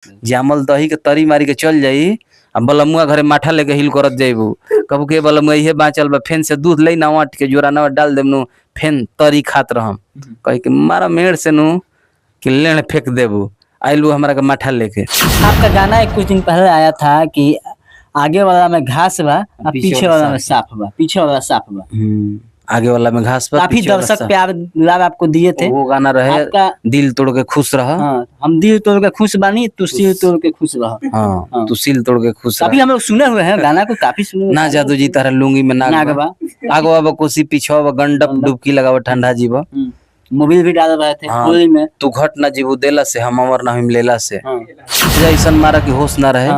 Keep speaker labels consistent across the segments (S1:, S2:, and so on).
S1: जामल दही के तरी मारी के चल जाई आ बलमुआ घरे माठा लेके हिल करत जाइबू कबू के बलमुआ इहे बाँचल बा फेन से दूध लई ना वाट के जोरा ना डाल देबनु फेन तरी खात रहम कह के मारा मेड़ से नु कि लेण फेंक देबू आइलू हमरा के माठा लेके।
S2: आपका गाना एक कुछ दिन पहले आया था कि आगे वाला में घास बा और पीछे वाला में सांप बा, पीछे वाला सांप बा।
S1: आगे वाला में घास बा,
S2: काफी दर्शक प्यार लाभ आपको दिए थे।
S1: वो गाना रहे
S2: आपका
S1: दिल तोड़ के खुश रहा।
S2: हाँ, हम दिल तोड़ के खुश बानी तू सिल तोड़ के खुश रहा।
S1: हाँ, तू सिल तोड़ के खुश
S2: काफी हम लोग सुने हुए हैं गाना को, काफी सुने
S1: ना जादू जी तारा लुंगी में नाग बा आगवा बा कोसी पीछो बा गंडप डुबकी लगाव ठंडा जीवा
S2: मोबाइल भी डाल रहे थे होली में।
S1: तू घट ना जीवू देला से हम अमर ना हम लेला से ऐसा मारा कि होश ना रहे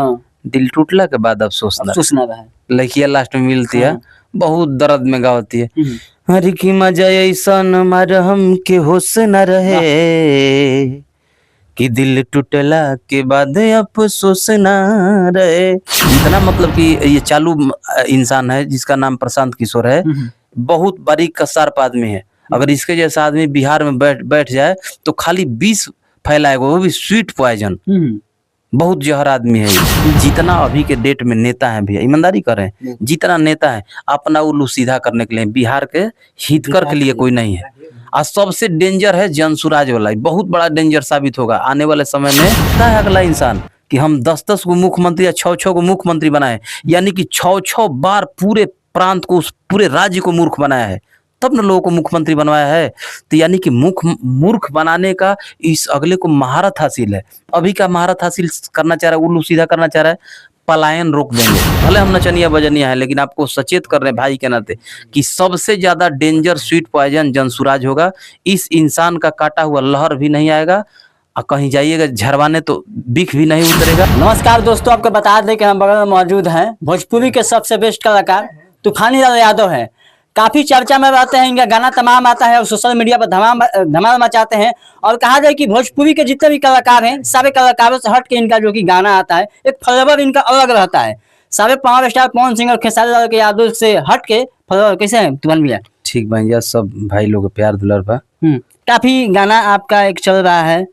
S1: दिल टूटला के बाद अफसोस ना रहे। लड़किया लास्ट में मिलती है बहुत दर्द में गावती है हरी की मजा ऐसा मार हम के होश न रहे कि दिल टूटला के बाद अफसोस ना रहे। इतना मतलब कि ये चालू इंसान है जिसका नाम प्रशांत किशोर है, बहुत बारीक कसार आदमी है। अगर इसके जैसा आदमी बिहार में बैठ जाए तो खाली 20 फैलाएगा, वो भी स्वीट पॉइजन। बहुत जहर आदमी है। जितना अभी के डेट में नेता है भैया ईमानदारी करें, जितना नेता है अपना उल्लू सीधा करने के लिए, बिहार के हितकर के लिए कोई नहीं है। और सबसे डेंजर है जनसुराज वाला, बहुत बड़ा डेंजर साबित होगा आने वाले समय में। क्या है अगला इंसान कि हम 10-10 को मुख्यमंत्री या 6-6 को मुख्यमंत्री बनाए, यानी कि 6-6 बार पूरे प्रांत को, उस पूरे राज्य को मूर्ख बनाया है, तब न लोगों को मुख्यमंत्री बनवाया है। तो यानी कि मूर्ख बनाने का इस अगले को महारत हासिल है। अभी का महारत हासिल करना चाह रहा है, उल्लू सीधा करना चाह रहा है, पलायन रोक देंगे। भले हम नचनिया बजनिया है लेकिन आपको सचेत कर रहे हैं भाई के नाते कि सबसे ज्यादा डेंजर स्वीट पॉइजन जनसुराज होगा। इस इंसान का काटा हुआ लहर भी नहीं आएगा और कहीं जाइएगा झरवाने तो बिख भी नहीं उतरेगा।
S2: नमस्कार दोस्तों, आपको बता दें कि हम बगल में मौजूद हैं भोजपुरी के सबसे बेस्ट कलाकार तूफानीलाल यादव है। काफी चर्चा में रहते हैं, इनका गाना तमाम आता है और सोशल मीडिया पर धमाल मचाते हैं। और कहा जाए कि भोजपुरी के जितने भी कलाकार हैं सारे कलाकारों से हट के इनका जो कि गाना आता है एक फ्लेवर इनका अलग रहता है। सारे पावर स्टार पवन सिंह और खेसारी लाल के यादव से हट के फ्लेवर कैसे है तूफान भैया?
S1: ठीक भैया, सब भाई लोग प्यार दुलार बा।
S2: काफी गाना आपका एक चल रहा है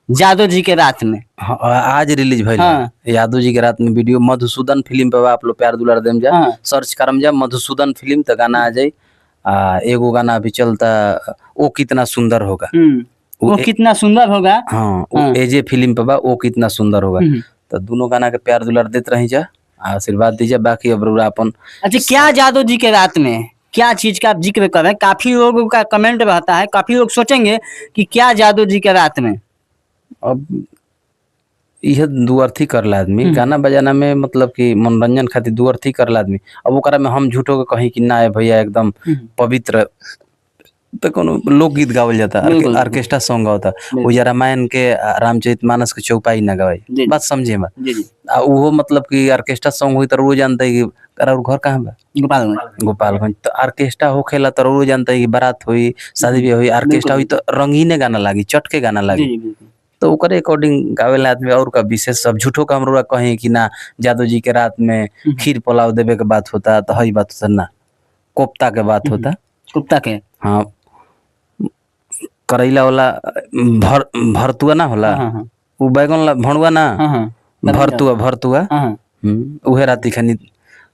S2: जादू जी के रात में।
S1: हाँ, आज रिलीज भइल यादव जी के रात में वीडियो मधुसूदन फिल्म पे आप लोग प्यार दुलार देम जा। सर्च करम जा मधुसूदन फिल्म तो गाना आ जाए। एगो गाना अभी चलता वो कितना सुंदर होगा,
S2: वो कितना सुंदर होगा।
S1: हाँ, एजे फिल्म पे बा वो कितना सुंदर होगा। तो दोनों गाना के प्यार दुलार देते रही जा, आशीर्वाद दीजिए। बाकी अब अपन
S2: अच्छा, क्या जादू जी के रात में क्या चीज का आप जिक्र कर रहे हैं? काफी लोगों का कमेंट रहता है, काफी लोग सोचेंगे कि क्या जादू जी के रात में।
S1: अब यह दुअर्थी करला आदमी गाना बजाना में, मतलब कि मनोरंजन खातिर दुअर्थी करला आदमी। अब ओकरा में हम झूठो के कहीं कि ना है भैया एकदम पवित्र, तो कोनो लोकगीत गावल जाता, ऑर्केस्ट्रा सॉन्ग होता। वो रामायण के रामचरितमानस के चौपाई ना गवाई, बात समझे मत। वो मतलब कि ऑर्केस्ट्रा सॉन्ग हुई तो रोज जानता है कि घर कहाँ बा, गोपालगंज। तो ऑर्केस्ट्रा होखेला तो रोज जानता है कि बारात हुई, शादी भी हुई, ऑर्केस्ट्रा हुई तो रंगीने गाना लागी, चटके गाना लागी। तो ओकरे अकॉर्डिंग गावेला आदमी। और का विशेष सब झूठो का हम कहें कि ना जादू जी के रात में खीर पुलाव देवे के बात होता, तो हई बात होता ना, कोफ्ता के बात होता।
S2: कोफ्ता के
S1: हाँ, करैला वाला भरतुआ ना होला, वो बैगन वाला भणुआ ना, भरतुआ उहे राती खानी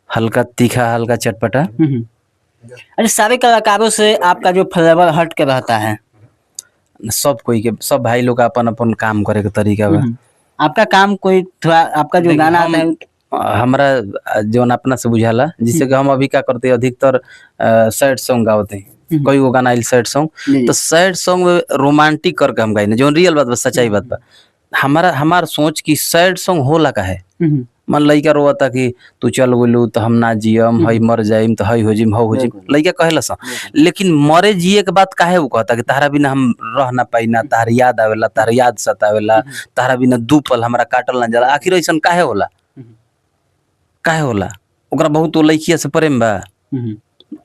S1: हल्का तीखा हल्का चटपटा।
S2: अरे सारे कलाकारों से आपका जो फ्लेवर हट के रहता है?
S1: सब कोई के, सब भाई लोग अपन अपन काम करे के तरीका बा।
S2: आपका काम कोई थोड़ा, आपका जो गाना आता है
S1: हमारा जो अपना से बुझाला, जिससे कि हम अभी क्या करते हैं अधिकतर सैड सॉन्ग गाते हैं। कोई वो गाना सैड सॉन्ग, तो सैड सॉन्ग में रोमांटिक करके हम गाई, जो रियल बात बा, सच्चाई बात बा। हमार सोच की सैड सॉन्ग होला का है, मन लइका रोता कि तू चल बोलू तो हम ना जियम, हई मर जाइम तो हई हो जिम हो जिम, लइका कहेला सा। लेकिन मरे जिए के बात काहे वो कहता कि तारा बिना हम रह ना पाई ना, तार याद आवेला, तार याद सतावेला, तारा बिना दू पल हमरा काटल ना जाला। आखिर ऐसा काहे होला, काहे होला? ओकरा बहुत वो लइकिया से प्रेम बा।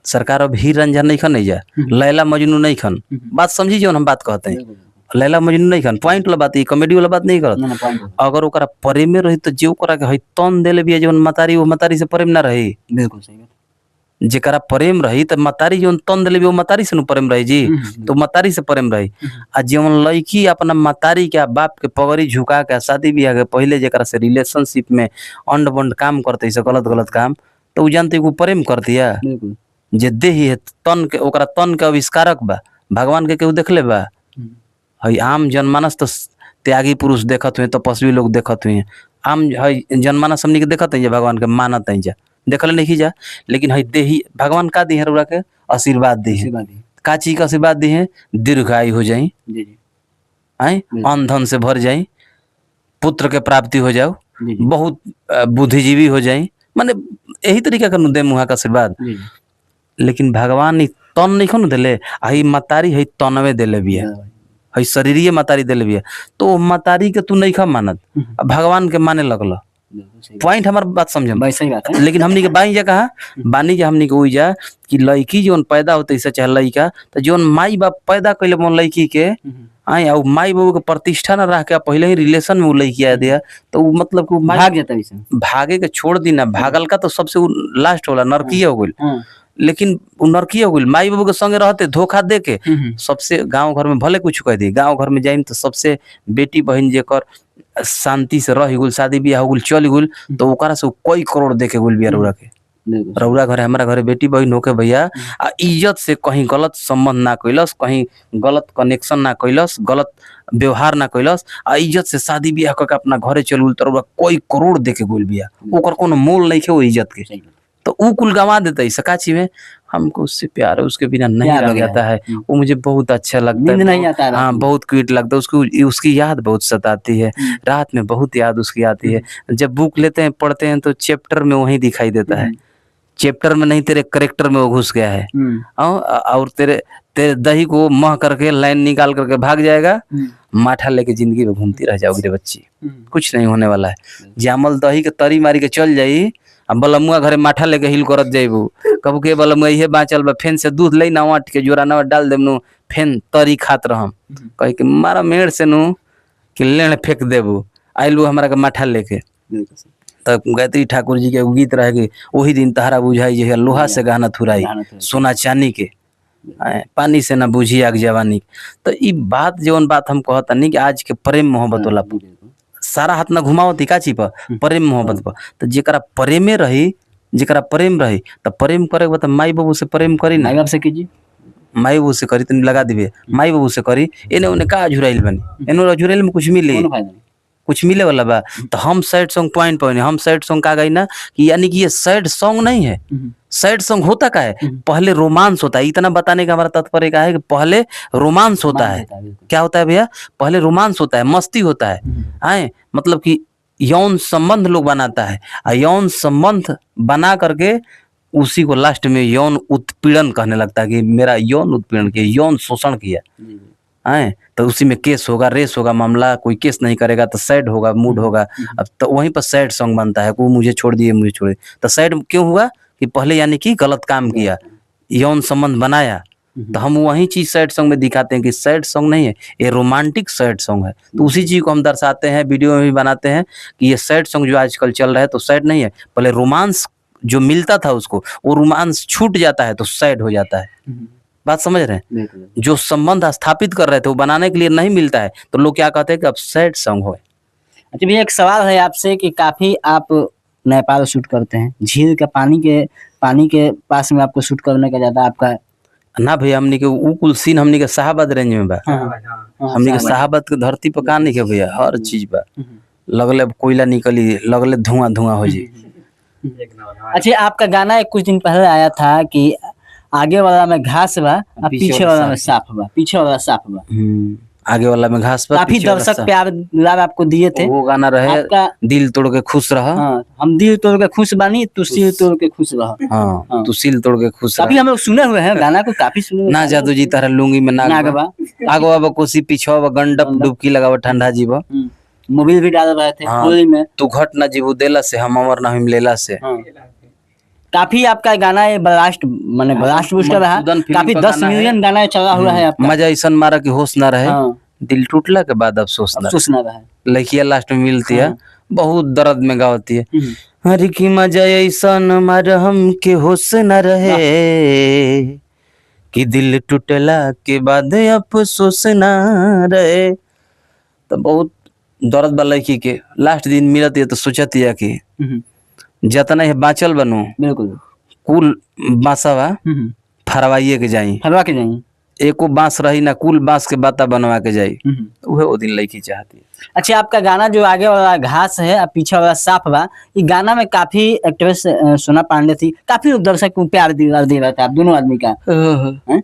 S1: सरकार अब हीर रंजन नहीं खन, नहीं जा लैला मजनू नहीं खन, बात समझी जो हम बात कहते हैं। लैला मजनू नहीं खन पॉइंट वाला बात, कॉमेडी वाला बात नहीं करत। अगर ओकरा प्रेम में रही तो जो ओकरा के हई तन देले भी, जो मतारी वो मतारी से प्रेम ना रही।
S2: बिल्कुल सही बात।
S1: जेकरा प्रेम रही तो मतारी जो तन दिले वो मतारी से नु प्रेम रही जी, तो मतारी से प्रेम रही। आ जौन लड़की अपना मतारी के बाप के पगड़ी झुका के शादी ब्याह के पहले जेकरा से रिलेशनशिप में अंड बंड काम करते से गलत गलत काम, तो उ जानते वो प्रेम कर दिया।
S2: बिल्कुल।
S1: जे देही है तन के ओकरा तन के आविष्कारक बा, भगवान के केहू देखले बा? हई आम जनमानस तो त्यागी पुरुष देखत हुए, तपस्वी लोग देखत हुए, आम हई जनमानस हमनी के देखत है भगवान के मानत है जा, देखल नहीं जा। लेकिन हई देही भगवान का दी है रउरा के आशीर्वाद दी है, का चीज का आशीर्वाद दी है? दीर्घायु हो जाई, आई अन्न धन से भर जाई, पुत्र के प्राप्ति हो जाओ, बहुत बुद्धिजीवी हो जाई, माने यही तरीका का दे मुहा का आशीर्वाद। लेकिन भगवान ई तन नहीं खन देले, हई मतारी हई तनवे देले बिया, हई शरीरिये मतारी देले बिया, तो मतारी के तू नहीं खा मानत, भगवान के माने लगल। पॉइंट हमार बात समझम।
S2: सही बात है।
S1: लेकिन हमनी के बाई जा कहा बानी जा हमनी के ओई जा कि लड़की जोन पैदा होते से चाहे लड़का, तो जोन माई बाप पैदा कैले मन लड़की के आई और माई बाबू के प्रतिष्ठा न रह के पहले ही रिलेशन में वो लड़की आ दिया, तो वो मतलब कि
S2: भाग जाता है,
S1: भागे के छोड़ दी ना, भागल का तो सबसे लास्ट होला नरकीय हो गइल। लेकिन नरकी हो गइल, माई बाबू के संगे रहते धोखा दे के सबसे गांव घर में भले कुछ कह दी, गांव घर में जाइम तो सबसे बेटी बहन जेकर शांति से रह गुल, शादी ब्याह हो गुल, चल गुल, तो ओकरा से कई करोड़ दे के गुल बिया रउरा के। रउरा घरे हमारा घरे बेटी बहन होके भैया आ इज्जत से कहीं गलत संबंध ना कैलस, कहीं गलत कनेक्शन ना कैलस, गलत व्यवहार ना कैलस, आ इज्जत से शादी ब्याह करके अपना घरे चल गुल, तो रउरा कई करोड़ दे के गुल बिया, ओकर कोनो मोल नहीं है वो इज्जत के, तो ऊ कुल गंवा देता है। सकाची में हमको उससे प्यार है, उसके बिना नहीं रह जाता है, वो मुझे बहुत अच्छा लगता है,
S2: नहीं आता है,
S1: हाँ बहुत क्यूट लगता है, उसकी याद बहुत सताती है, रात में बहुत याद उसकी आती है। जब बुक लेते हैं पढ़ते हैं तो चैप्टर में वही दिखाई देता है, चैप्टर में नहीं तेरे करेक्टर में वो घुस गया है, और तेरे दही को मह करके लाइन निकाल करके भाग जाएगा, माठा लेके जिंदगी में घूमती रह जाओगी रे बच्ची, कुछ नहीं होने वाला है। जामल दही के तरी मारी के चल जाई, अब बलमुआ घरे माठा लेके हिल करत जाइबू, कबू के बलमुआ इहे बाँचल बा, फेन से दूध ले ना वाट के जोरा ना डाल देबनु, फेन तरी खात रहम, कह के मारा मेड़ से नु कि लेण फेंक देबू, आइलू हमरा के माठा लेके। तब गायत्री ठाकुर जी के गीत रहे कि वही दिन तहरा बुझाई जे लोहा से गहना थुराई, सोना चांदी के पानी से ना बुझी आग जवानी। तो ई बात जौन बात हम कहता नहीं कि आज के प्रेम मोहब्बत वाला सारा हाथ ना घुमावती काची पर प्रेम मोहब्बत पर, तो जेकरा प्रेमे रही, जेकरा प्रेम रही तो प्रेम करे तो माई बाबू से प्रेम करी ना,
S2: से कीजिए
S1: माई बाबू से करी, तुम लगा दिबे माई बाबू से करी, एने ओने का झुराइल बनी, एने झुराइल में कुछ मिले, कुछ मिले वाला बा। तो हम सैड सॉन्ग पॉइंट पर हम सैड सॉन्ग का गई ना कि यानी कि ये सैड सॉन्ग नहीं है, सैड सॉन्ग होता का है पहले रोमांस होता है। इतना बताने का हमारा तात्पर्य क्या है कि पहले रोमांस होता है, क्या होता है भैया, पहले रोमांस होता है, मस्ती होता है, आए मतलब कि यौन संबंध लोग बनाता है, यौन संबंध बना करके उसी को लास्ट में यौन उत्पीड़न कहने लगता है कि मेरा यौन उत्पीड़न किया, यौन शोषण किया, आए तो उसी में केस होगा, रेस होगा, मामला कोई केस नहीं करेगा तो सैड होगा, मूड होगा, अब तो वहीं पर सैड सॉन्ग बनता है, वो मुझे छोड़ दिए, मुझे छोड़ दिए। तो सैड क्यों हुआ कि पहले यानी कि गलत काम किया, यौन संबंध बनाया, तो हम वही चीज सैड सॉन्ग में दिखाते हैं कि सैड सॉन्ग नहीं है, ये रोमांटिक सैड सॉन्ग है। तो उसी चीज को हम दर्शाते हैं, वीडियो में भी बनाते हैं कि ये सैड सॉन्ग जो आजकल चल रहा है तो सैड नहीं है, पहले रोमांस जो मिलता था उसको, वो रोमांस छूट जाता है तो सैड हो जाता है। बात समझ रहे हैं, जो संबंध स्थापित कर रहे थे वो बनाने के लिए नहीं मिलता है तो लोग क्या कहते हैं कि अब सैड सॉन्ग हो।
S2: अच्छा भैया एक सवाल है आपसे कि काफी आप नेपाल शूट करते हैं, झील का पानी के पास में आपको शूट करने का ज्यादा आपका
S1: ना भैया, हमनी के उ कुल सीन हमनी के शाहबाद रेंज में बा, हमनी के शाहबाद के धरती पर का नहीं के भैया, हर चीज बा, लगले कोयला निकली, लगले धुआं धुआं हो जी।
S2: अच्छा आपका गाना कुछ दिन पहले आया था कि आगे वाला में घास बा, पीछे वाला में साफ बा, पीछे वाला साफ बा,
S1: आगे वाला में घास बा,
S2: काफी दर्शक प्यार दुलार आपको दिए थे,
S1: वो गाना रहे दिल तोड़ के खुश रहा।
S2: हाँ, हम दिल तोड़ के खुश बानी, तू सिल तोड़ के खुश रहा।
S1: हाँ, तू सिल तोड़ के खुश रहा।
S2: काफी हम लोग सुने हुए हैं गाना को, काफी सुने
S1: ना जादू जी तारा लुंगी में नागबा, आगवा बा कोसी पिछवा गंडप डुबकी लगावा ठंडा जीवा,
S2: मोबाइल भी डाल रहे थे होली में,
S1: तू घट ना जीवू देला से हम अमर ना हम लेला से।
S2: काफी आपका गाना ये ब्लास्ट माने ब्लास्ट बूस्टर रहा, काफी 10 मिलियन गाना चला हुआ है आपका।
S1: मजा ऐसा मारा कि होश ना रहे, दिल टूटला के बाद अफसोस ना रहे,
S2: रहा,
S1: लड़किया लास्ट में मिलती है, बहुत दर्द में गावती है। हर की मजा ऐसन मरहम के होश न रहे कि दिल टूटला के बाद अफसोस न रहे। तो बहुत दर्द बा लड़की के लास्ट दिन मिलत है तो सोचत है कि जतना है बाँचल बनू
S2: बिल्कुल
S1: कुल बांसवा फरवाइए के जाई,
S2: फरवा के जाएंगे।
S1: एको बांस रही ना कुल बांस के बाता बनवा के जाई। उहे वो दिन लड़की चाहती है।
S2: अच्छा, आपका गाना जो आगे वाला घास है और पीछे वाला साफ बा, ये गाना में काफी एक्ट्रेस सोना पांडे थी, काफी लोग दर्शक को प्यार दे रहा था आप दोनों आदमी का। हैं?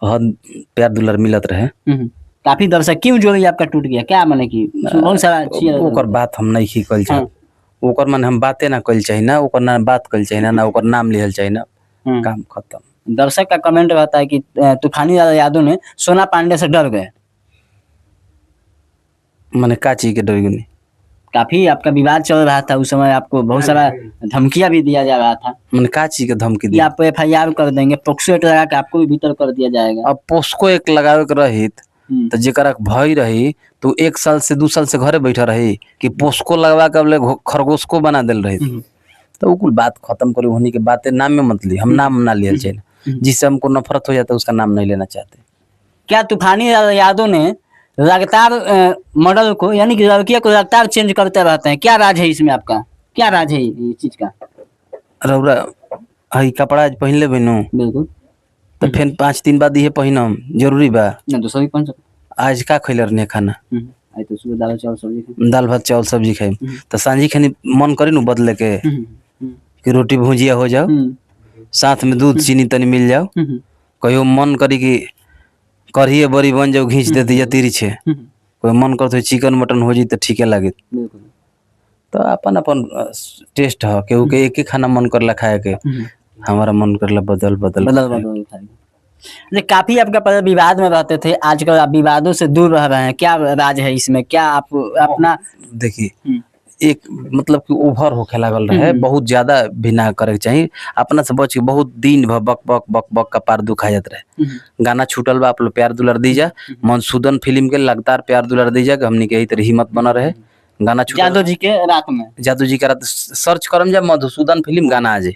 S1: बहुत प्यार दुलर मिलत रहे।
S2: काफी दर्शक क्यों जोड़ी आपका टूट गया, क्या माने की बहुत सारा चीज
S1: ओकर बात हम नहीं ही कल चाह, ओकर मन हम बातें ना कल चाहिए ना, ओकर ना बात कल चाहिए ना ओकर नाम लिहल चाहिए ना, काम खत्म।
S2: दर्शक का कमेंट रहता है कि तूफानी यादव ने सोना पांडे से डर गए।
S1: मैंने का चीज के डर गई?
S2: काफी आपका विवाद चल रहा था उस समय, आपको बहुत सारा धमकियां भी दिया जा रहा था।
S1: मैंने का चीज के धमकी
S2: कि
S1: दी?
S2: आप FIR कर देंगे, पोक्सो एक्ट लगा के आपको भी भीतर कर दिया जाएगा।
S1: अब पोस्को एक लगावे के रहित तो जेकरा भई रही तो 1 साल से 2 साल से घरे बैठा रही कि पोस्को लगवा के अबले खरगोश को बना दिल रही। तो वो कुल बात खत्म करी, होने के बातें नाम में मत ली, हम नाम ना लिया चाहिए, जिससे हमको नफरत हो जाता है उसका नाम नहीं लेना चाहते।
S2: क्या तूफानी यादव ने लगातार मॉडल को यानी कि लड़कियों को लगातार चेंज करते रहते हैं, क्या राज है इसमें आपका, क्या राज है ये चीज का?
S1: रौरा हई कपड़ा आज पहन ले बनू
S2: बिल्कुल,
S1: तो फिर 5 दिन बाद ये पहनम जरूरी बा?
S2: ना दूसरा भी पहन सकते।
S1: आज का खैलर ने खाना?
S2: आज तो सुबह दाल चावल सब्जी
S1: दाल भात चावल सब्जी खाई तो सांझी खानी मन करी नु बदले के कि रोटी भुजिया हो जाओ, साथ में दूध चीनी तनी मिल जाओ, कहियो मन करी कि कढ़िए बड़ी बन जाओ घींच देती या तिरी छे, कोई मन करते चिकन मटन हो जी तो ठीके लागे। तो अपन अपन टेस्ट है, केहू के एक ही खाना मन करला खाए के, हमारा मन करला बदल बदल
S2: खाए। काफी आपका पहले विवाद में रहते थे, आजकल आप विवादों से दूर रह रहे हैं, क्या राज है इसमें? क्या आप अपना
S1: देखिए एक मतलब कि ओवर होके लागल रहे, बहुत ज्यादा भी ना करे के चाहिए, अपना से बच के बहुत दिन भर बक बक बक बक का पार दुखा जात रहे। गाना छूटल बा, आप लोग प्यार दुलार दीजा, मधुसूदन फिल्म के लगातार प्यार दुलार दीजा, हमनी के यही तरह हिम्मत बना रहे। गाना
S2: जादू जी के रात में,
S1: जादू जी के रात सर्च करम जा मधुसूदन फिल्म गाना आ जाए।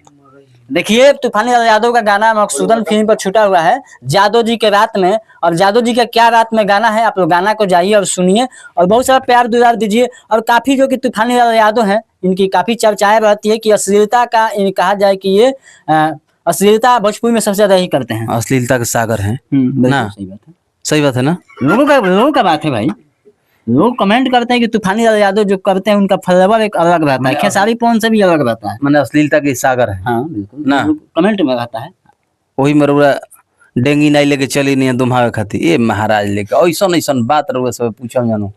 S2: देखिए तूफानी यादव का गाना मधुसूदन फिल्म पर छूटा हुआ है, जादू जी के रात में। और जादू जी का क्या रात में गाना है, आप लोग गाना को जाइए और सुनिए और बहुत सारा प्यार दुलार दीजिए। और काफी जो कि तूफानी यादव हैं, इनकी काफी चर्चाएं रहती है कि अश्लीलता का कहा जाए कि ये अश्लीलता भोजपुरी में सबसे ज्यादा ही करते हैं,
S1: अश्लीलता के सागर हैं ना।
S2: सही बात है,
S1: सही बात है ना,
S2: लोगों का बात है भाई। लोग कमेंट करते हैं कि तूफानी यादव जो करते हैं उनका फ्लेवर एक अलग रहता है, खेसारी पवन से भी अलग रहता है,
S1: मैंने अश्लीलता के सागर है।
S2: हाँ बिल्कुल
S1: ना,
S2: कमेंट में रहता है।
S1: वही मरुआ डेंगी नहीं लेके चली नहीं दुम्हावे खाती, ये महाराज लेके ऐसा ऐसा बात रहुआ सब पूछा जानो।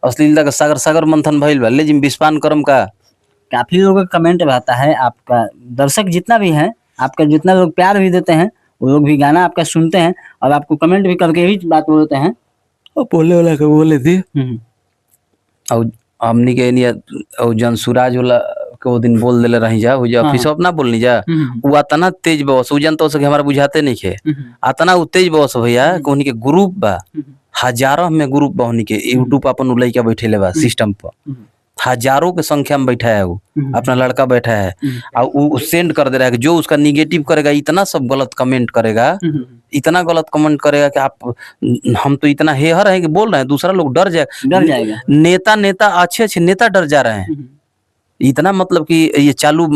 S1: अश्लीलता का सागर सागर मंथन भइल बा, ले जिम विस्पान करम का।
S2: काफी लोगों का कमेंट रहता है, आपका दर्शक जितना भी है, आपका जितना लोग प्यार भी देते हैं, वो लोग भी गाना आपका सुनते हैं और आपको कमेंट भी करके ही बात बोलते हैं।
S1: और बोले वाला के बोले थी और हमनी के नहीं जन सूरज वाला के वो दिन बोल देले रही जा, जो ऑफिस अपना बोलनी जा, वो अतना तेज बॉस वो जन तो सके हमारा बुझाते नहीं खे, अतना वो तेज बॉस भैया कि उन्हीं के ग्रुप बा, हजारों में ग्रुप बा उन्हीं के, यूट्यूब अपन उ लइका बैठेले बा सिस्टम पर, हजारों के संख्या में बैठा है वो, अपना लड़का बैठा है और वो सेंड कर दे रहा है कि जो उसका निगेटिव करेगा इतना सब गलत कमेंट करेगा, इतना गलत कमेंट करेगा कि आप हम तो इतना हेहर है कि बोल रहे हैं, दूसरा लोग डर
S2: जाएगा।
S1: नेता अच्छे अच्छे नेता डर जा रहे हैं, इतना मतलब कि ये चालू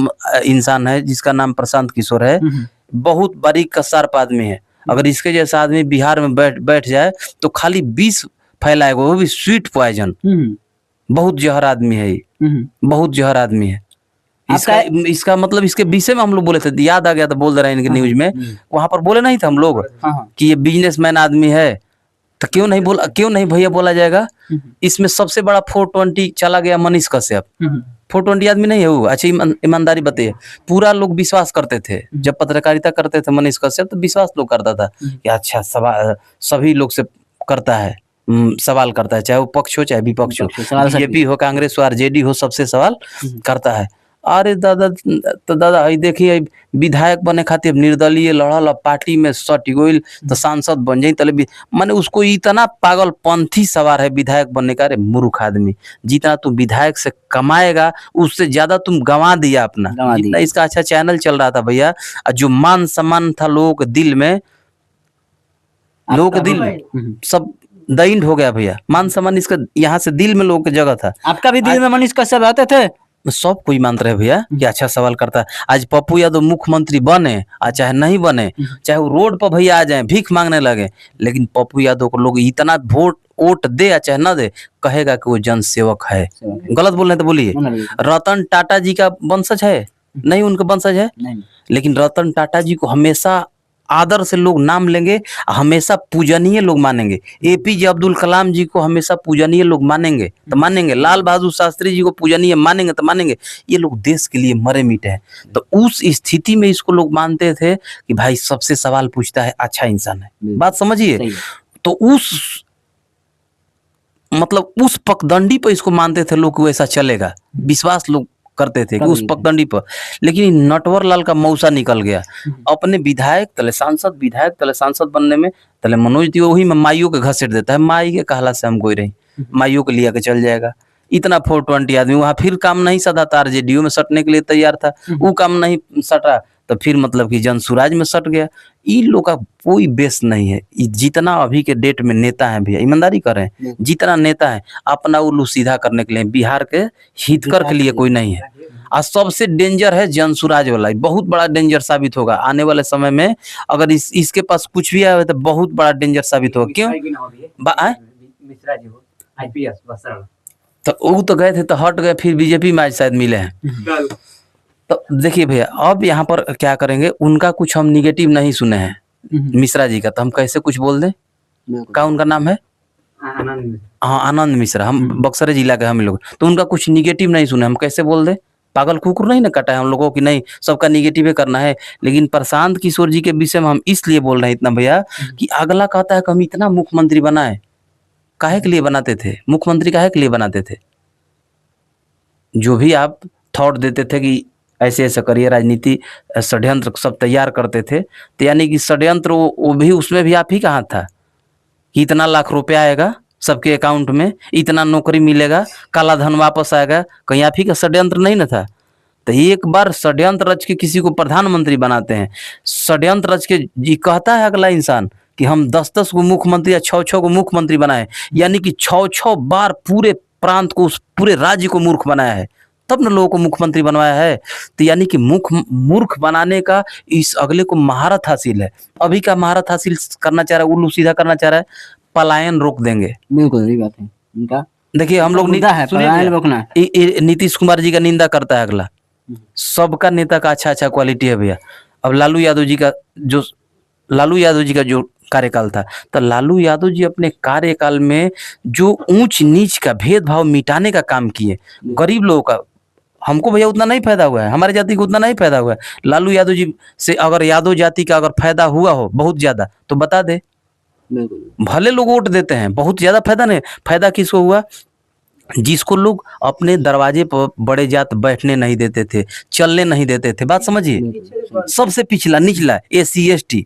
S1: इंसान है जिसका नाम प्रशांत किशोर है, बहुत बारीक कसार आदमी है। अगर इसके जैसा आदमी बिहार में बैठ जाए तो खाली विष फैलाएगा, वो भी स्वीट पॉइजन। बहुत जहर आदमी है ये, बहुत जहर आदमी है। इसका मतलब इसके विषय में हम लोग बोले थे, याद आ गया तो बोल दे रहे हैं इनके न्यूज में, वहां पर बोले नहीं थे हम लोग कि ये बिजनेसमैन आदमी है, तो क्यों नहीं भैया बोला जाएगा। इसमें सबसे बड़ा 420 चला गया मनीष कश्यप, 420 आदमी नहीं है वो। अच्छा ईमानदारी बताइए, पूरा लोग विश्वास करते थे जब पत्रकारिता करते थे मनीष कश्यप, तो विश्वास लोग करता था कि अच्छा सभी लोग से करता है, सवाल करता है, चाहे वो पक्ष हो चाहे विपक्ष हो, बीजेपी हो कांग्रेस हो आरजेडी हो, सबसे सवाल करता है। अरे दादा, तो दादा हई देखिए विधायक बने खातिर निर्दलीय लड़ल, पार्टी में सट गइल तो सांसद बन जाई, तले माने उसको इतना पागलपंथी सवार है विधायक बनने का। अरे मूर्ख आदमी, जितना तुम विधायक से कमाएगा उससे ज्यादा तुम गंवा दिया अपना।
S2: गंवा दिया।
S1: जितना इसका अच्छा चैनल चल रहा था भैया, और जो मान सम्मान था लोगों के दिल में, लोगों के दिल में सब दइंड हो गया भैया। मान सम्मान इसका यहाँ से दिल में लोगों की जगह था।
S2: आपका भी दिल में मनीष कश्यप रहते थे?
S1: सब कोई मानते रहे भैया कि अच्छा सवाल करता है। आज पप्पू यादव मुख्यमंत्री बने और चाहे नहीं बने, चाहे वो रोड पर भैया आ जाए भीख मांगने लगे, लेकिन पप्पू यादव को लोग इतना वोट दे या चाहे ना दे, कहेगा कि वो जन सेवक है। गलत बोल रहे तो बोलिए। रतन टाटा जी का वंशज है? नहीं, उनका वंशज है, लेकिन रतन टाटा जी को हमेशा आदर से लोग नाम लेंगे, हमेशा पूजनीय लोग मानेंगे। एपीजे अब्दुल कलाम जी को हमेशा पूजनीय लोग मानेंगे तो मानेंगे, लाल बहादुर शास्त्री जी को पूजनीय मानेंगे तो मानेंगे। ये लोग देश के लिए मरे मिटे हैं। तो उस स्थिति में इसको लोग मानते थे कि भाई सबसे सवाल पूछता है, अच्छा इंसान है। बात समझिए। तो उस मतलब उस पगडंडी पर इसको मानते थे लोग, वैसा चलेगा, विश्वास लोग करते थे कि उस पगडंडी पर। लेकिन नटवर लाल का मौसा निकल गया, अपने विधायक तले सांसद, विधायक तले सांसद बनने में तले मनोज तिवारी में माइयों के घसीट देता है। माई के कहला से हम कोई रही, माइयों के लिया के चल जाएगा। इतना 420 आदमी वहां, फिर काम नहीं सदा था, आरजेडीओ में सटने के लिए तैयार था, वो काम नहीं सटा तो फिर मतलब कि जनसुराज में सट गया। इन लोग का कोई बेस नहीं है। जितना अभी के डेट में नेता है भैया, ईमानदारी करें, जितना नेता है अपना उल्लू सीधा करने के लिए, बिहार के हितकर के लिए कोई नहीं है। और सबसे डेंजर है जनसुराज वाला, बहुत बड़ा डेंजर साबित होगा आने वाले समय में। अगर इसके पास कुछ भी आए तो बहुत बड़ा डेंजर साबित होगा। क्यों? तो वो तो गए थे तो हट गए, फिर बीजेपी में आज शायद मिले हैं। तो देखिए भैया, अब यहाँ पर क्या करेंगे, उनका कुछ हम निगेटिव नहीं सुने हैं मिश्रा जी का, तो हम कैसे कुछ बोल दें। क्या उनका नाम है? हाँ, आनंद मिश्रा। हम बक्सर जिला के हम लोग, तो उनका कुछ निगेटिव नहीं सुने, हम कैसे बोल दे। पागल कुकुर नहीं ना कटा है हम लोगों की, नहीं सबका निगेटिव करना है। लेकिन प्रशांत किशोर जी के विषय में हम इसलिए बोल रहे हैं इतना भैया कि अगला कहता है कि हम इतना मुख्यमंत्री बनाए, काहे के लिए बनाते थे मुख्यमंत्री, काहे के लिए बनाते थे? जो भी आप थॉट देते थे कि ऐसे ऐसे करिए, राजनीति षड्यंत्र सब तैयार करते थे, तो यानी कि षड्यंत्र वो भी, उसमें भी आप ही कहाँ था कि इतना लाख रुपया आएगा सबके अकाउंट में, इतना नौकरी मिलेगा, काला धन वापस आएगा, कहीं आप ही का षड्यंत्र नहीं ना था? तो एक बार षड्यंत्र रच के किसी को प्रधानमंत्री बनाते हैं, षड्यंत्र रच के जी कहता है अगला इंसान कि हम 10-10 को मुख्यमंत्री या 6-6 को मुख्यमंत्री बनाए, यानी कि 6-6 बार पूरे प्रांत को, उस पूरे राज्य को मूर्ख बनाया है, तब न लोगों को मुख्यमंत्री बनवाया है। तो यानी कि मूर्ख बनाने का इस अगले को महारत हासिल है। अभी का महारत हासिल करना चाह रहा है, उल्लू सीधा करना चाह रहा है, पलायन रोक देंगे।
S2: बिल्कुल सही बात है उनका।
S1: देखिए हम लोग नीतीश कुमार जी का निंदा करता है अगला, सबका नेता का अच्छा अच्छा क्वालिटी है भैया। अब लालू यादव जी का जो कार्यकाल था, तो लालू यादव जी अपने कार्यकाल में जो ऊंच नीच का भेदभाव मिटाने का काम किए, गरीब लोगों का, हमको भैया उतना नहीं फायदा हुआ है, हमारे जाति को उतना नहीं फायदा हुआ है। लालू यादव जी से अगर यादव जाति का अगर फायदा हुआ हो बहुत ज्यादा तो बता दे। भले लोग वोट देते हैं, बहुत ज्यादा फायदा नहीं। फायदा किसको हुआ? जिसको लोग अपने दरवाजे पर बड़े जात बैठने नहीं देते थे, चलने नहीं देते थे। बात समझिए, सबसे पिछला निचला SC ST,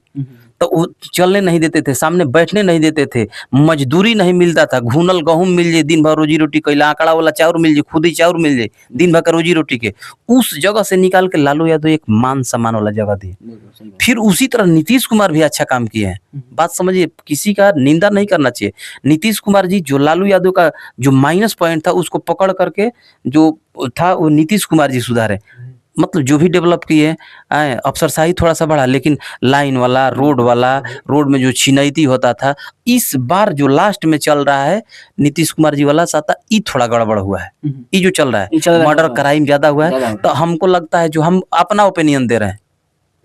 S1: तो वो चलने नहीं देते थे, सामने बैठने नहीं देते थे, मजदूरी नहीं मिलता था, घूनल गहूम मिल जाए दिन भर रोजी रोटी कैला, आंकड़ा वाला चाउर मिल जाए, खुदी चाउर मिल जाए दिन भर का रोजी रोटी के, उस जगह से निकाल के लालू यादव एक मान सम्मान वाला जगह दिए। फिर उसी तरह नीतीश कुमार भी अच्छा काम किए हैं। बात समझिए, किसी का निंदा नहीं करना चाहिए। नीतीश कुमार जी जो लालू यादव का जो माइनस पॉइंट था उसको पकड़ करके जो था वो नीतीश कुमार जी सुधारे। मतलब जो भी डेवलप किए, अफसरशाही थोड़ा सा बढ़ा, लेकिन लाइन वाला, रोड में जो छिनैती होता था, इस बार जो लास्ट में चल रहा है नीतीश कुमार जी वाला साथा, ये थोड़ा गड़बड़ हुआ है। ये जो चल रहा है मर्डर क्राइम ज्यादा हुआ है। तो हमको लगता है, जो हम अपना ओपिनियन दे रहे हैं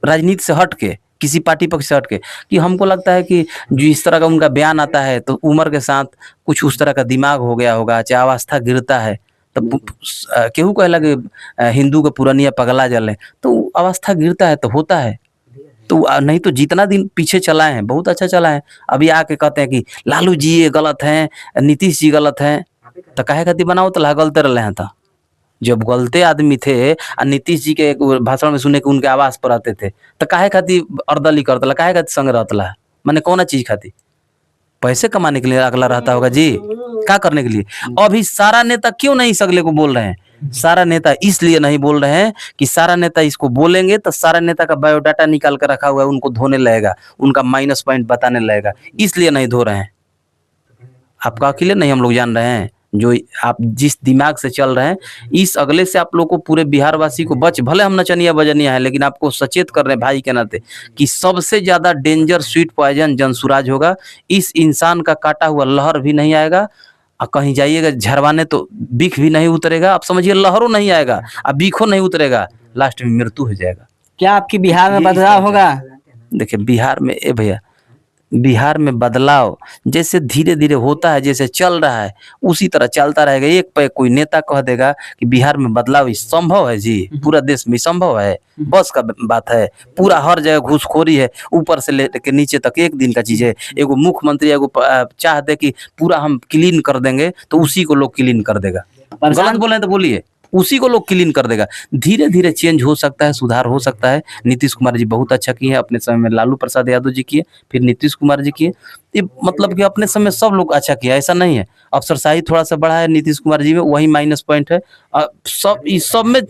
S1: राजनीति से हट के, किसी पार्टी पक्ष से हट के, कि हमको लगता है कि जो इस तरह का उनका बयान आता है तो उम्र के साथ कुछ उस तरह का दिमाग हो गया होगा, चाहे अवस्था गिरता है। तो केहू कहला कि हिंदू का पुरानिया पगला जले, तो अवस्था गिरता है तो होता है। तो नहीं तो जितना दिन पीछे चलाए हैं बहुत अच्छा चला है। अभी आके कहते हैं कि लालू जी ये गलत हैं, नीतीश जी गलत हैं, तो काहे खातिर बनाओ तो गलते रहे हैं। तो जब गलते आदमी थे आ नीतीश जी के भाषण में सुने कि उनके आवास पर आते थे, तो काहे खातिर अर्दली करतला, काहे खातिर संग रहतला, माने कौन चीज खातिर? पैसे कमाने के लिए अगला रहता होगा जी, क्या करने के लिए? अभी सारा नेता क्यों नहीं इस अगले को बोल रहे हैं? सारा नेता इसलिए नहीं बोल रहे हैं कि सारा नेता इसको बोलेंगे तो सारा नेता का बायोडाटा निकाल कर रखा हुआ है, उनको धोने लगेगा, उनका माइनस पॉइंट बताने लगेगा, इसलिए नहीं धो रहे हैं। आपका अकेले नहीं हम लोग जान रहे हैं, जो आप जिस दिमाग से चल रहे हैं, इस अगले से आप लोग को पूरे बिहार वासी को भले हम नचनिया बजनिया है, लेकिन आपको सचेत कर रहे हैं भाई के नाते कि सबसे ज्यादा डेंजर स्वीट पॉइजन जनसुराज होगा। इस इंसान का काटा हुआ लहर भी नहीं आएगा, और कहीं जाइएगा झरवाने तो बीख भी नहीं उतरेगा, आप समझिए लहरों नहीं आएगा, अब बीखो नहीं उतरेगा, लास्ट में मृत्यु हो जाएगा।
S2: क्या आपकी बिहार में बदलाव होगा?
S1: देखिए बिहार में भैया, बिहार में बदलाव जैसे धीरे धीरे होता है, जैसे चल रहा है उसी तरह चलता रहेगा। एक पे कोई नेता कह देगा कि बिहार में बदलाव संभव है जी, पूरा देश में संभव है, बस का बात है। पूरा हर जगह घूसखोरी है, ऊपर से लेकर नीचे तक एक दिन का चीज है। एगो मुख्यमंत्री एगो चाह दे कि पूरा हम क्लीन कर देंगे, तो उसी को लोग क्लीन कर देगा। गलत बोले तो बोलिए, उसी को लोग क्लीन कर देगा। धीरे धीरे चेंज हो सकता है, सुधार हो सकता है। नीतीश कुमार जी बहुत अच्छा किए हैं, अपने समय में लालू प्रसाद यादव जी किए, फिर नीतीश कुमार जी किए। ये मतलब कि अपने समय सब लोग अच्छा किया, ऐसा नहीं है। अफसरशाही थोड़ा सा बढ़ा है नीतीश कुमार जी में, वही माइनस पॉइंट है। सब इस सब में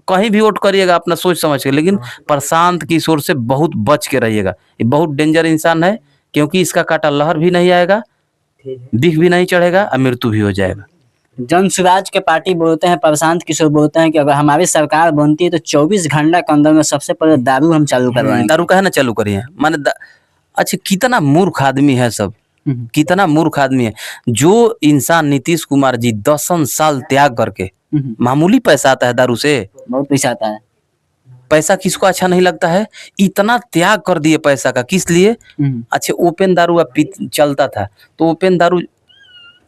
S1: कहीं भी वोट करिएगा अपना सोच समझ के, लेकिन प्रशांत किशोर से बहुत बच के रहिएगा। ये बहुत डेंजर इंसान है, क्योंकि इसका काटा लहर भी नहीं आएगा, बिख भी नहीं चढ़ेगा और मृत्यु भी हो जाएगा।
S2: जनसुराज के पार्टी बोलते हैं, प्रशांत किशोर बोलते हैं कि अगर हमारी सरकार बनती है तो 24 घंटा के अंदर में सबसे पहले दारू हम चालू करवाएंगे।
S1: दारू का है ना चालू करिए, माने अच्छा कितना मूर्ख आदमी है सब, कितना मूर्ख आदमी है। जो इंसान नीतीश कुमार जी 10 साल त्याग करके, मामूली पैसा आता है दारू से,
S2: बहुत पैसा आता है।
S1: पैसा किसको अच्छा नहीं लगता है? इतना त्याग कर दिए पैसा का, किस लिए? अच्छा ओपन दारू चलता था, तो ओपन दारू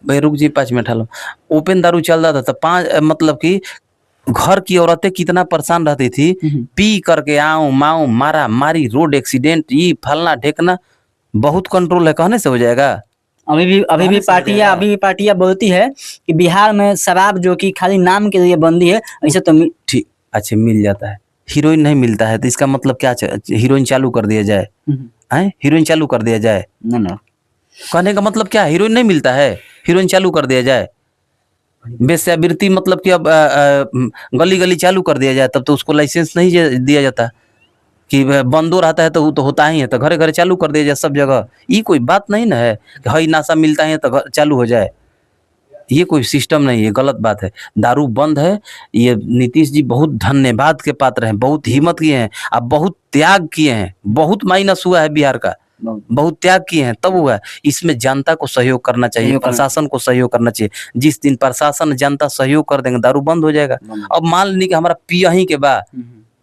S1: भाई रुक जी 5 मिनट हालो, ओपन दारू चल रहा था तो 5 मतलब कि घर की औरतें कितना परेशान रहती थी, पी करके आओ माओ मारा मारी, रोड एक्सीडेंट, ये फलना ढेकना। बहुत कंट्रोल है, कहने से हो जाएगा।
S2: अभी भी पार्टियां बोलती है कि बिहार में शराब जो कि खाली नाम के लिए बंदी है, ऐसे तो
S1: ठीक अच्छा मिल जाता है। हीरोइन नहीं मिलता है तो इसका मतलब क्या? हीरोइन चालू कर दिया जाए, हीरोइन चालू कर दिया जाए,
S2: ना
S1: कहने का मतलब क्या? हीरोइन नहीं मिलता है, हीरोइन चालू कर दिया जाए। वेश्यावृत्ति मतलब कि अब गली गली चालू कर दिया जाए, तब तो उसको लाइसेंस नहीं दिया जाता कि बंदो रहता है तो होता ही है, तो घरे घरे चालू कर दिया जाए सब जगह। ये कोई बात नहीं ना है कि हई नाशा मिलता है तो चालू हो जाए, ये कोई सिस्टम नहीं है, गलत बात है। दारू बंद है। ये नीतीश जी बहुत धन्यवाद के पात्र हैं, बहुत हिम्मत किए हैं, अब बहुत त्याग किए हैं। बहुत माइनस हुआ है बिहार का, बहुत त्याग किए हैं तब हुआ है। इसमें जनता को सहयोग करना चाहिए, प्रशासन को सहयोग करना चाहिए। जिस दिन प्रशासन जनता सहयोग कर देंगे दारू बंद हो जाएगा। अब मान ली कि हमारा पिया ही के बा,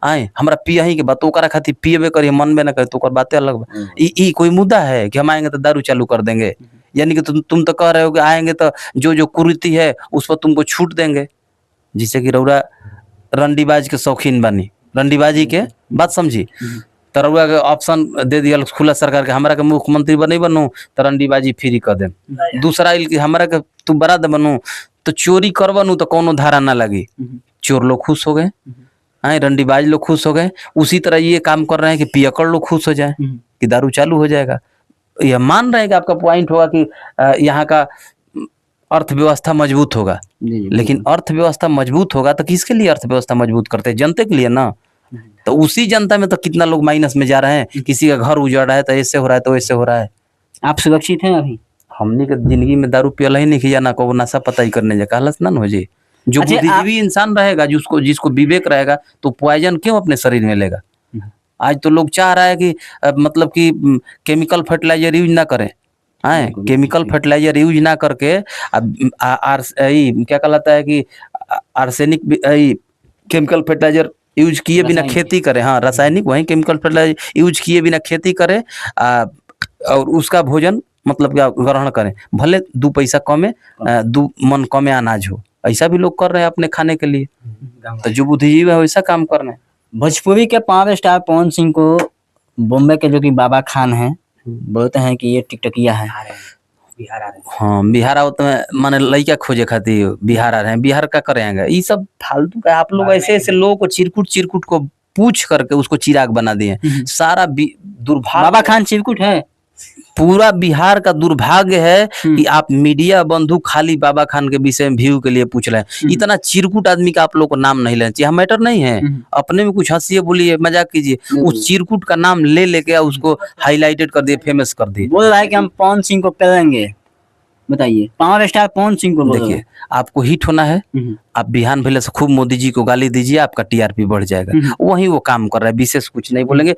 S1: आए हमरा पिया ही के बा, तो ओकरा खातिर पिएबे करिए, मनबे ना करे तो ओकर बातें अलग बा। ई कोई मुद्दा है कि हम आएंगे तो दारू चालू कर देंगे? यानी कि तुम तो कह रहे हो कि आएंगे तो जो कुरीति है उस पर तुमको छूट देंगे। जिससे कि रउरा रंडीबाज के शौकीन बनी, रंडीबाजी के बात समझी, तो रउरा के ऑप्शन दे दिया खुला सरकार के, हमरा के मुख्यमंत्री बने बनू तो रंडीबाजी फ्री कर दे। दूसरा हमरा के तू बरा दे बनू तो चोरी कर बनू तो कोनो धारा ना लगी, चोर लोग खुश हो गए, रंडीबाज लोग खुश हो गए। उसी तरह ये काम कर रहे हैं कि पियक्कड़ लोग खुश हो जाए कि दारू चालू हो जाएगा। यह मान रहे हैं कि आपका पॉइंट होगा कि यहाँ का अर्थव्यवस्था मजबूत होगा, लेकिन अर्थव्यवस्था मजबूत होगा तो किसके लिए अर्थव्यवस्था मजबूत करते हैं? जनता के लिए ना। तो उसी जनता में तो कितना लोग माइनस में जा रहे हैं, किसी का घर उजड़ रहा है तो ऐसे हो रहा है तो ऐसे हो रहा है।
S2: आप सुरक्षित हैं अभी?
S1: हमने के जिंदगी में दारू पियल ही नहीं किया ना, को नशा पता ही करने जा कहलस ना हो जी। जो बुद्धिजीवी इंसान रहेगा, जिसको विवेक रहेगा, तो पॉइजन क्यों अपने शरीर में लेगा? आज तो लोग चाह रहा है कि मतलब कि केमिकल फर्टिलाइजर यूज ना करें, केमिकल फर्टिलाइजर यूज ना करके क्या कहलाता है कि आर्सेनिक केमिकल फर्टिलाइजर यूज किए बिना खेती करे, हाँ रासायनिक वही केमिकल फर्टिलाइजर यूज किए बिना खेती करे, और उसका भोजन मतलब क्या ग्रहण करें, भले 2 पैसा कमे, 2 मन कमे अनाज हो, ऐसा भी लोग कर रहे हैं अपने खाने के लिए। तो जो बुद्धिजीवी है वैसा काम कर रहे हैं।
S2: भोजपुरी के 5 स्टार पवन सिंह को बॉम्बे के जो कि बाबा खान हैं बोलते हैं कि ये टिकटकिया है। बिहार आ रहे हैं।
S1: हाँ बिहार आओ तो माने लड़का खोजे खातिर बिहार आ रहे हैं, बिहार का करेंगे, ये सब फालतू का। आप लोग ऐसे ऐसे लोगों को चिरकुट को पूछ करके उसको चिराग बना दिए। सारा दुर्भाग्य,
S2: बाबा खान चिरकुट है।
S1: पूरा बिहार का दुर्भाग्य है कि आप मीडिया बंधु खाली बाबा खान के विषय में व्यू के लिए पूछ रहे हैं। इतना चिरकुट आदमी का आप लोग को नाम नहीं लेना चाहिए। मैटर नहीं है, अपने में कुछ हंसिए, बोलिए, मजाक कीजिए, उस चिरकुट का नाम ले लेके उसको हाईलाइटेड कर दिए, फेमस कर दिए।
S2: बोल रहा है कि हम पवन सिंह को पेलेंगे। बताइए, पावर स्टार पवन सिंह को बोल रहे
S1: देखिए, आपको हिट होना है, आप बिहान भेले से खूब मोदी जी को गाली दीजिए, आपका टीआरपी बढ़ जाएगा। वही वो काम कर रहा है, विशेष कुछ नहीं बोलेंगे।